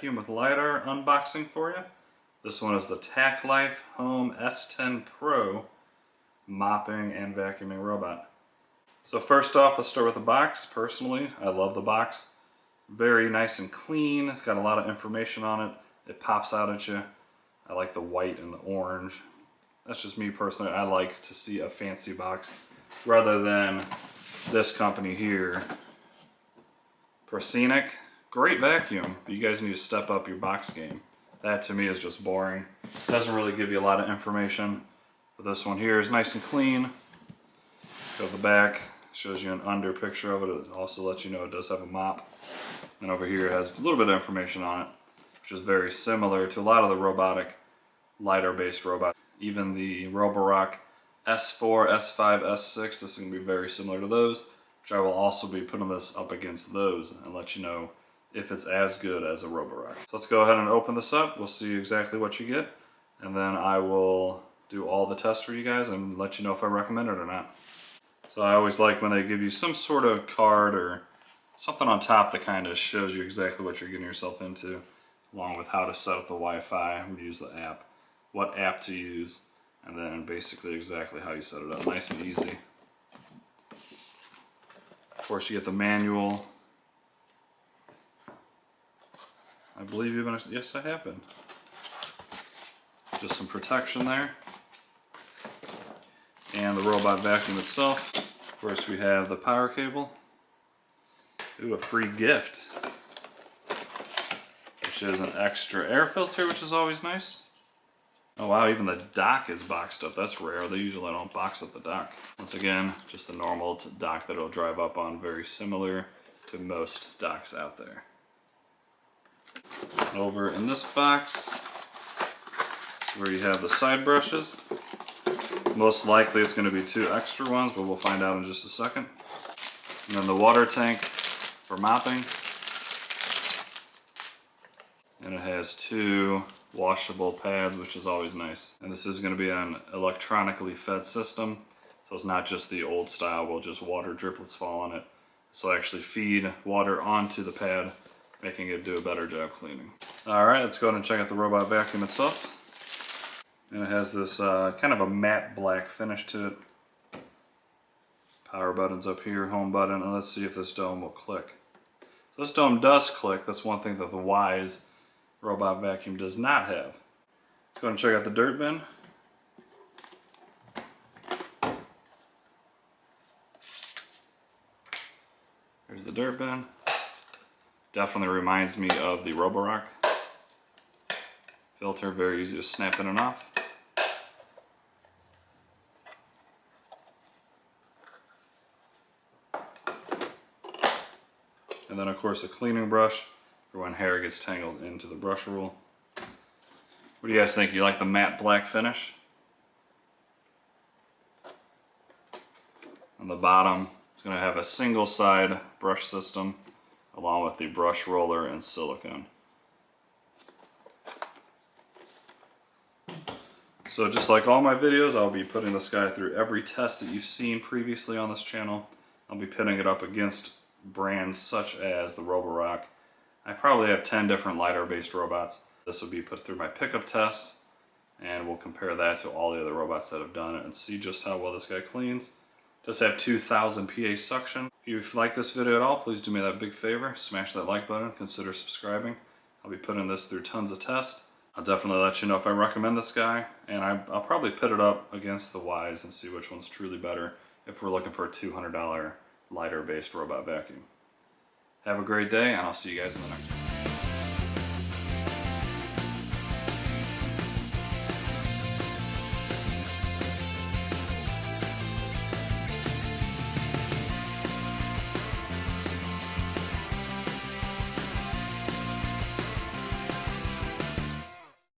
vacuum with LIDAR unboxing for you. This one is the TackLife Home S10 Pro mopping and vacuuming robot. So first off, let's start with the box. Personally, I love the box. Very nice and clean. It's got a lot of information on it. It pops out at you. I like the white and the orange. That's just me personally. I like to see a fancy box rather than this company here. Scenic, great vacuum, but you guys need to step up your box game. That to me is just boring. Doesn't really give you a lot of information. But this one here is nice and clean. Go to the back, shows you an under picture of it. It also lets you know it does have a mop. And over here it has a little bit of information on it, which is very similar to a lot of the robotic LiDAR-based robots. Even the Roborock S4, S5, S6, this is going to be very similar to those, which I will also be putting this up against those and let you know if it's as good as a Roborock. So let's go ahead and open this up. We'll see exactly what you get, and then I will do all the tests for you guys and let you know if I recommend it or not. So I always like when they give you some sort of card or something on top that kind of shows you exactly what you're getting yourself into, along with how to set up the Wi-Fi, use the app, what app to use, and then basically exactly how you set it up. Nice and easy. Of course, you get the manual. I believe you've been, yes I have been. Just some protection there. And the robot vacuum itself. Of course, we have the power cable. Ooh, a free gift. Which is an extra air filter, which is always nice. Oh wow, even the dock is boxed up. That's rare. They usually don't box up the dock. Once again, just the normal dock that it'll drive up on, very similar to most docks out there. Over in this box, where you have the side brushes. Most likely it's going to be 2 extra ones, but we'll find out in just a second. And then the water tank for mopping. And it has 2 washable pads, which is always nice. And this is going to be an electronically fed system, so it's not just the old style where just water driplets fall on it. So I actually feed water onto the pad, making it do a better job cleaning. Alright, let's go ahead and check out the robot vacuum itself. And it has this kind of a matte black finish to it. Power button's up here, home button, and let's see if this dome will click. So this dome does click. That's one thing that the Wise robot vacuum does not have. Let's go and check out the dirt bin. Here's the dirt bin. Definitely reminds me of the Roborock. Filter, very easy to snap in and off. And then of course a cleaning brush for when hair gets tangled into the brush rule. What do you guys think? You like the matte black finish? On the bottom, it's going to have a single side brush system along with the brush roller and silicone. So just like all my videos, I'll be putting this guy through every test that you've seen previously on this channel. I'll be pitting it up against brands such as the Roborock. I probably have 10 different LiDAR-based robots. This will be put through my pickup test, and we'll compare that to all the other robots that have done it and see just how well this guy cleans. Does have 2,000 PA suction. If you like this video at all, please do me that big favor. Smash that like button, consider subscribing. I'll be putting this through tons of tests. I'll definitely let you know if I recommend this guy, and I'll probably pit it up against the Wise and see which one's truly better if we're looking for a $200 LiDAR-based robot vacuum. Have a great day, and I'll see you guys in the next one.